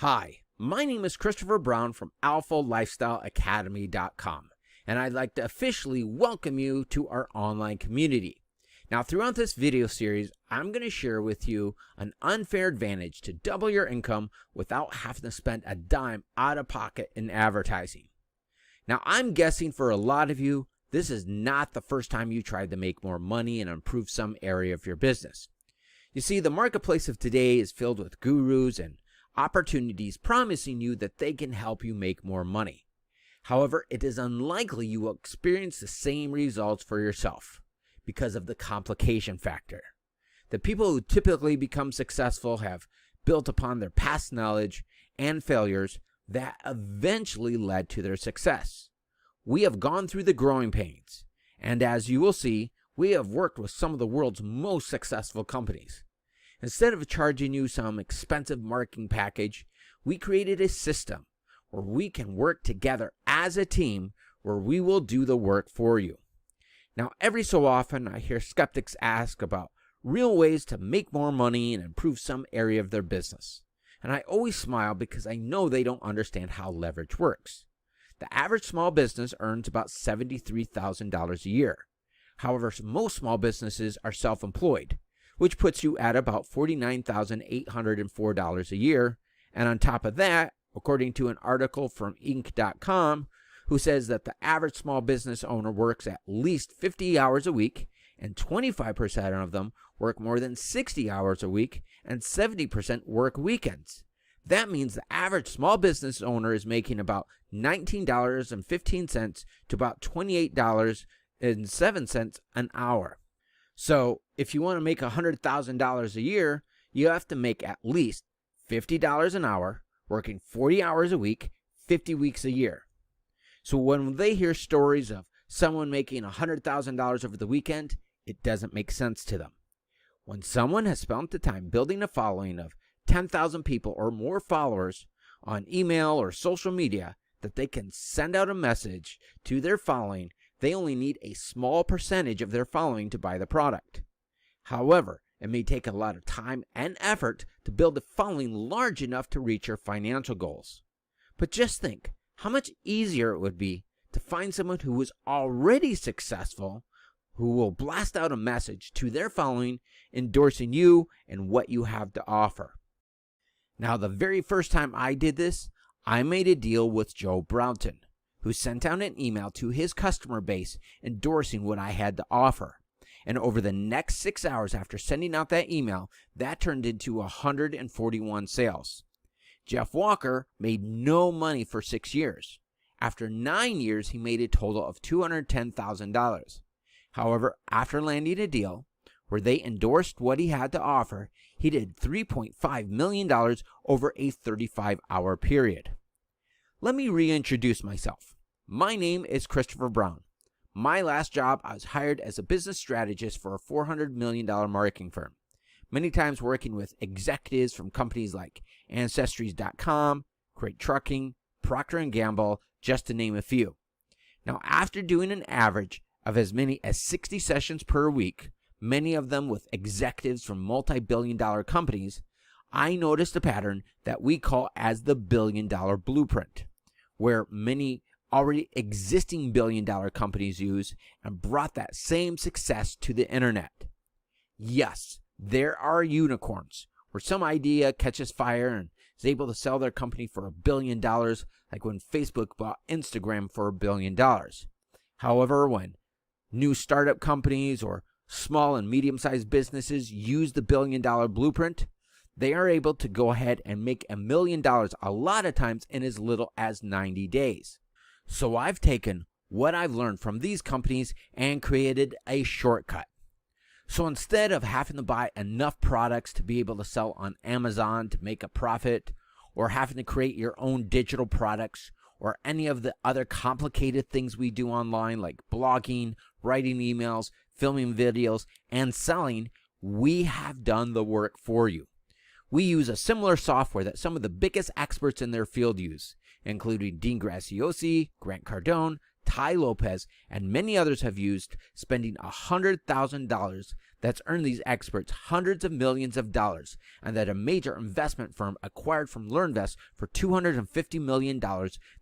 Hi, my name is Christopher Brown from AlphaLifestyleAcademy.com, and I'd like to officially welcome you to our online community. Now, throughout this video series, I'm going to share with you an unfair advantage to double your income without having to spend a dime out of pocket in advertising. Now, I'm guessing for a lot of you, this is not the first time you tried to make more money and improve some area of your business. You see, the marketplace of today is filled with gurus and opportunities promising you that they can help you make more money. However, it is unlikely you will experience the same results for yourself because of the complication factor. The people who typically become successful have built upon their past knowledge and failures that eventually led to their success. We have gone through the growing pains, and as you will see, we have worked with some of the world's most successful companies. Instead of charging you some expensive marketing package, we created a system where we can work together as a team where we will do the work for you. Now, every so often, I hear skeptics ask about real ways to make more money and improve some area of their business. And I always smile because I know they don't understand how leverage works. The average small business earns about $73,000 a year. However, most small businesses are self-employed, which puts you at about $49,804 a year. And on top of that, according to an article from Inc.com, who says that the average small business owner works at least 50 hours a week, and 25% of them work more than 60 hours a week, and 70% work weekends. That means the average small business owner is making about $19.15 to about $28.07 an hour. So if you want to make $100,000 a year, you have to make at least $50 an hour, working 40 hours a week, 50 weeks a year. So when they hear stories of someone making $100,000 over the weekend, it doesn't make sense to them. When someone has spent the time building a following of 10,000 people or more followers on email or social media that they can send out a message to their following, they only need a small percentage of their following to buy the product. However, it may take a lot of time and effort to build a following large enough to reach your financial goals. But just think how much easier it would be to find someone who is already successful, who will blast out a message to their following endorsing you and what you have to offer. Now, the very first time I did this, I made a deal with Joe Brownton, who sent out an email to his customer base endorsing what I had to offer. And over the next 6 hours after sending out that email, that turned into 141 sales. Jeff Walker made no money for 6 years. After 9 years, he made a total of $210,000. However, after landing a deal where they endorsed what he had to offer, he did $3.5 million over a 35-hour period. Let me reintroduce myself. My name is Christopher Brown. My last job, I was hired as a business strategist for a $400 million marketing firm, many times working with executives from companies like Ancestries.com, Crate Trucking, Procter & Gamble, just to name a few. Now, after doing an average of as many as 60 sessions per week, many of them with executives from multi-billion-dollar companies, I noticed a pattern that we call as the billion-dollar blueprint, where many already existing billion-dollar companies use and brought that same success to the internet. Yes, there are unicorns where some idea catches fire and is able to sell their company for $1 billion, like when Facebook bought Instagram for $1 billion. However, when new startup companies or small and medium-sized businesses use the billion-dollar blueprint, they are able to go ahead and make $1 million a lot of times in as little as 90 days. So I've taken what I've learned from these companies and created a shortcut. So instead of having to buy enough products to be able to sell on Amazon to make a profit, or having to create your own digital products, or any of the other complicated things we do online like blogging, writing emails, filming videos, and selling, we have done the work for you. We use a similar software that some of the biggest experts in their field use, including Dean Graziosi, Grant Cardone, Tai Lopez, and many others have used, spending $100,000 that's earned these experts hundreds of millions of dollars, and that a major investment firm acquired from LearnVest for $250 million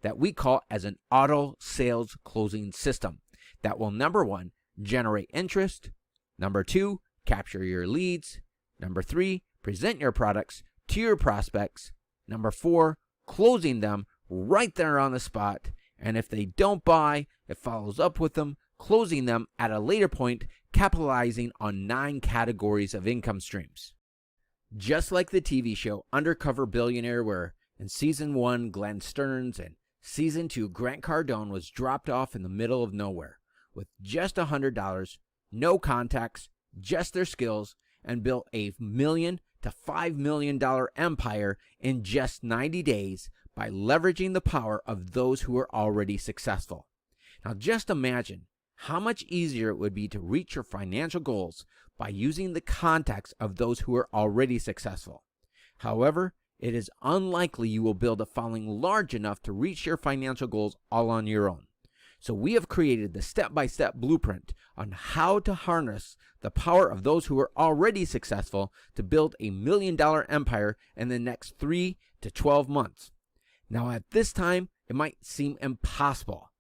that we call as an auto sales closing system that will, number 1, generate interest, number 2, capture your leads, number 3, present your products to your prospects, number 4, closing them right there on the spot, and if they don't buy, it follows up with them, closing them at a later point, capitalizing on 9 categories of income streams. Just like the TV show Undercover Billionaire, where in Season 1, Glenn Stearns, and Season 2, Grant Cardone was dropped off in the middle of nowhere with just $100, no contacts, just their skills, and built a $1 million to $5 million empire in just 90 days by leveraging the power of those who are already successful. Now just imagine how much easier it would be to reach your financial goals by using the contacts of those who are already successful. However, it is unlikely you will build a following large enough to reach your financial goals all on your own. So we have created the step-by-step blueprint on how to harness the power of those who are already successful to build a $1 million empire in the next 3 to 12 months. Now at this time, it might seem impossible.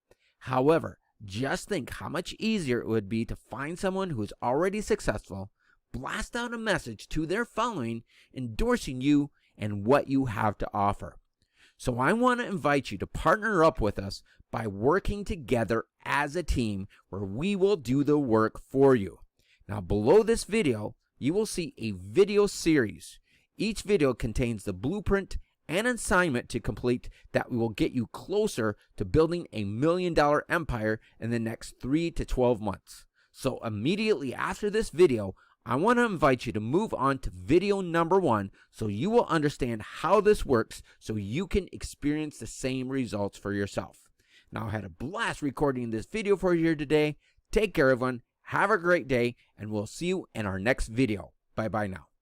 However, just think how much easier it would be to find someone who is already successful, blast out a message to their following endorsing you and what you have to offer. So I want to invite you to partner up with us by working together as a team where we will do the work for you. Now below this video, you will see a video series. Each video contains the blueprint and assignment to complete that will get you closer to building a $1 million empire in the next 3 to 12 months. So immediately after this video, I want to invite you to move on to video number 1 so you will understand how this works so you can experience the same results for yourself. Now I had a blast recording this video for you here today. Take care everyone, have a great day, and we'll see you in our next video. Bye bye now.